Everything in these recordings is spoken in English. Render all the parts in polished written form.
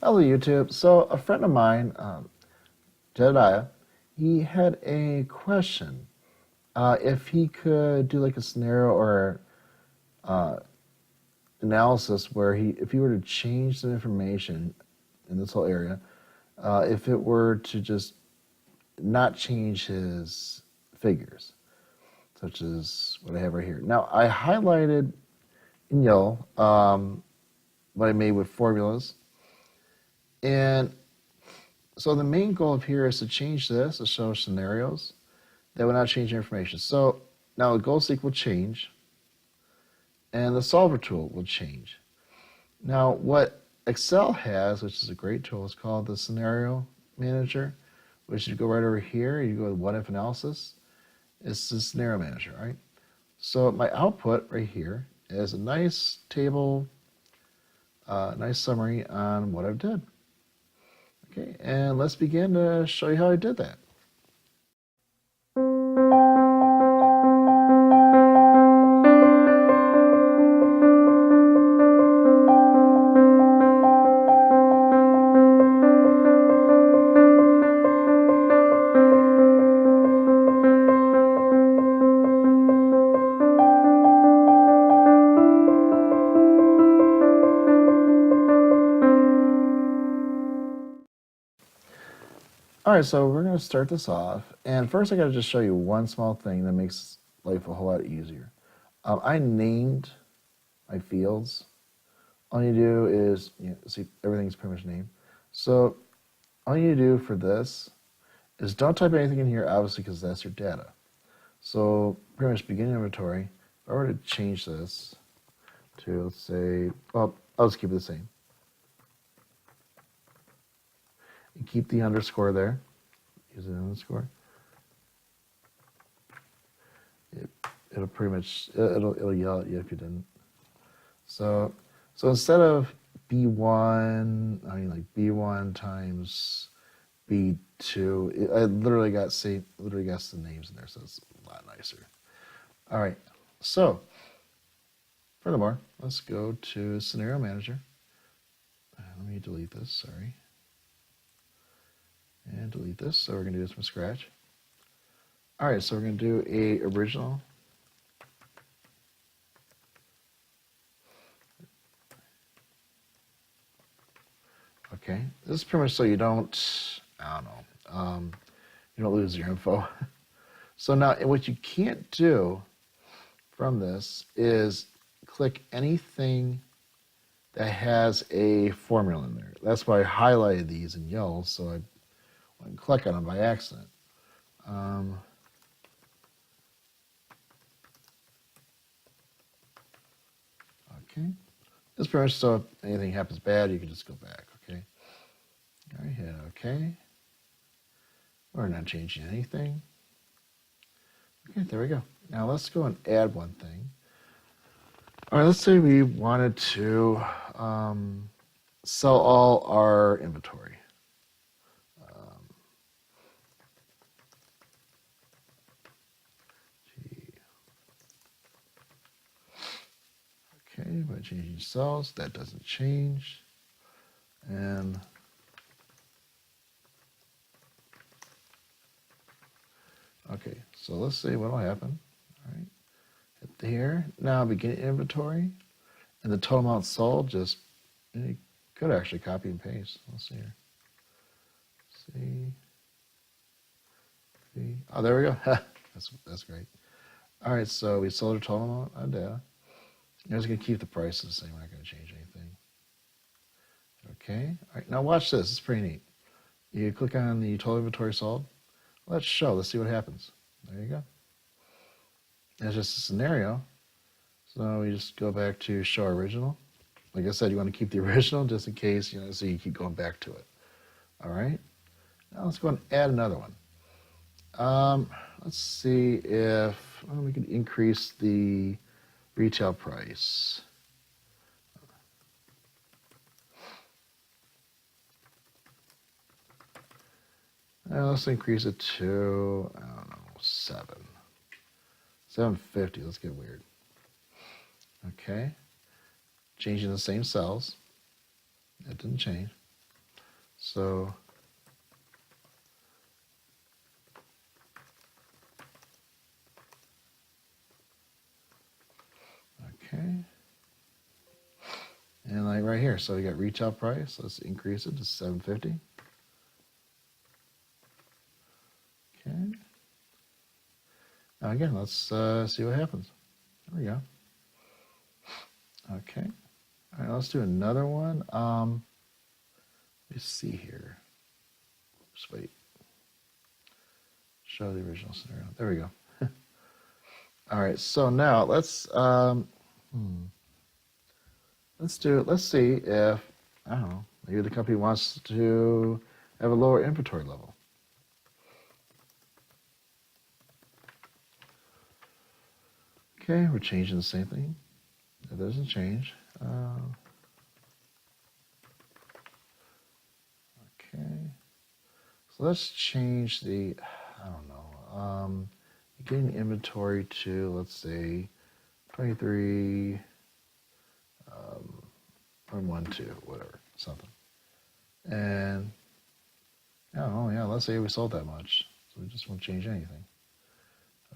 Hello, YouTube. So, a friend of mine, Jedediah, he had a question. If he could do like a scenario or uh, analysis where if he were to change some information in this whole area, if it were to just not change his figures, such as what I have right here. Now, I highlighted in yellow what I made with formulas, and so the main goal of here is to change this to show scenarios that will not change your information. So now the goal seek will change and the solver tool will change. Now what Excel has, which is a great tool, is called the scenario manager, which you go right over here, you go to what if analysis. It's the scenario manager, right? So my output right here is a nice table, nice summary on what I've did. Okay, and let's begin to show you how I did that. All right, so we're going to start this off. And first I got to just show you one small thing that makes life a whole lot easier. I named my fields. All you do is, see, everything's pretty much named. So all you do for this is don't type anything in here, obviously, because that's your data. So pretty much beginning inventory, if I were to change this to, let's say, well, I'll just keep it the same. And keep the underscore there. Use an underscore. It'll pretty much, it'll yell at you if you didn't. So instead of B1, I mean like B1 times B2, I literally got the names in there, so it's a lot nicer. All right, so furthermore, let's go to Scenario Manager. Let me delete this, sorry. And delete this, so we're gonna do this from scratch. All right, so we're gonna do a original. Okay, this is pretty much so you don't, I don't know, you don't lose your info. So now what you can't do from this is click anything that has a formula in there. That's why I highlighted these in yellow, so I wouldn't click on them by accident. Okay, this pretty much so if anything happens bad, you can just go back, okay? All right, hit okay. We're not changing anything. Okay, there we go. Now let's go and add one thing. All right, let's say we wanted to sell all our inventory. Okay, by changing cells, that doesn't change. And okay, so let's see what'll happen. All right, hit here. Now begin inventory, and the total amount sold just, you could actually copy and paste. Let's see here. See. Oh, there we go. That's great. All right, so we sold our total amount of data. I'm just going to keep the prices the same. We're not going to change anything. Okay. All right, now watch this. It's pretty neat. You click on the total inventory sold. Let's show. Let's see what happens. There you go. That's just a scenario. So we just go back to show original. Like I said, you want to keep the original just in case, so you keep going back to it. All right. Now let's go and add another one. Let's see if we can increase the retail price. Let's increase it to, I don't know, 750. Let's get weird. Okay. Changing the same cells. That didn't change. So okay. And like right here, so we got retail price. Let's increase it to $7.50. Okay. Now again, let's see what happens. There we go. Okay. All right, let's do another one. Let's see here. Just wait. Show the original scenario. There we go. All right, so now let's see if, I don't know, maybe the company wants to have a lower inventory level. Okay, we're changing the same thing. It doesn't change. Okay, so let's change the, I don't know, getting inventory to, let's say, 23, 112, whatever, something. And, I don't know, yeah, let's say we sold that much. So we just won't change anything.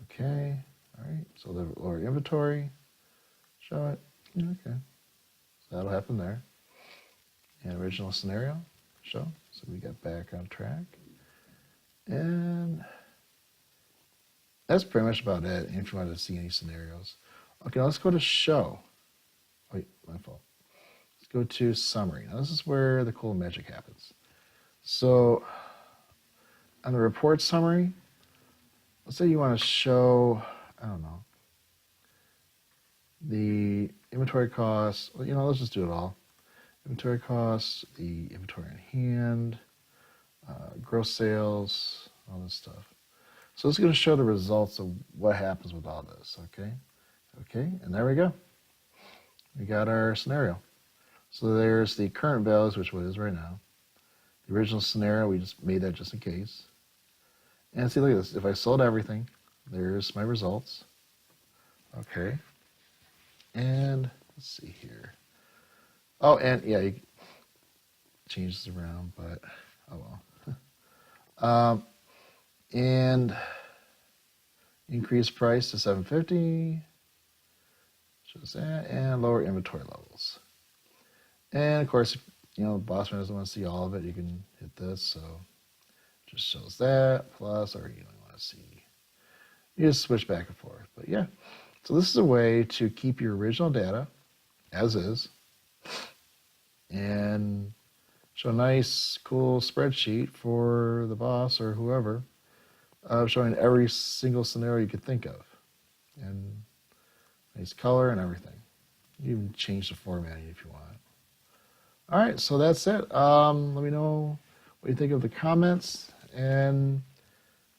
Okay, all right, so the lower inventory, show it, yeah, okay. So that'll happen there. And original scenario, show, so we get back on track. And that's pretty much about it, if you wanted to see any scenarios. Okay, let's go to show. Wait, my fault. Let's go to summary. Now this is where the cool magic happens. So on the report summary, let's say you want to show, I don't know, the inventory costs. Well, let's just do it all. Inventory costs, the inventory on hand, gross sales, all this stuff. So it's going to show the results of what happens with all this, okay? Okay, and there we go. We got our scenario. So there's the current values, which what it is right now. The original scenario, we just made that just in case. And see, look at this. If I sold everything, there's my results. Okay. And let's see here. Oh, and yeah, you change this around, but oh well. And increase price to $7.50. Shows that, and lower inventory levels. And of course, the boss man doesn't want to see all of it. You can hit this, so it just shows that plus, or you don't want to see. You just switch back and forth. But yeah, so this is a way to keep your original data as is, and show a nice, cool spreadsheet for the boss or whoever, showing every single scenario you could think of, and nice color and everything. You can change the formatting if you want. All right, so that's it. Let me know what you think of the comments, and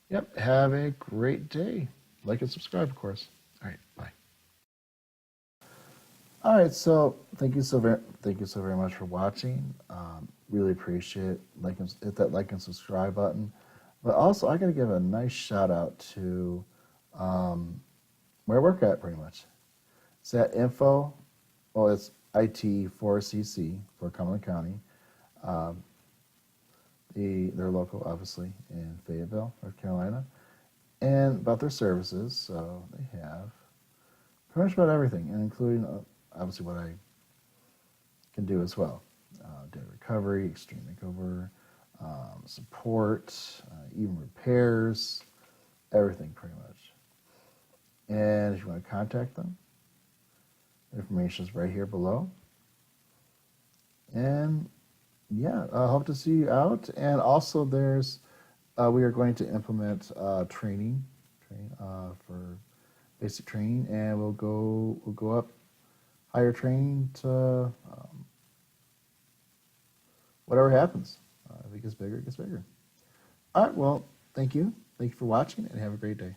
yep, have a great day. Like and subscribe, of course. All right, bye. All right, so thank you so very much for watching. Really appreciate it. Hit that like and subscribe button. But also, I got to give a nice shout out to where I work at, pretty much. It's at info. Well, it's IT4CC for Cumberland County. They're local, obviously, in Fayetteville, North Carolina, and about their services. So they have pretty much about everything, and including obviously what I can do as well: data recovery, extreme makeover, support, even repairs, everything pretty much. And if you want to contact them, information is right here below. And yeah, I hope to see you out. And also, we are going to implement training for basic training, and we'll go up higher training to whatever happens. If it gets bigger, it gets bigger. All right. Well, thank you for watching, and have a great day.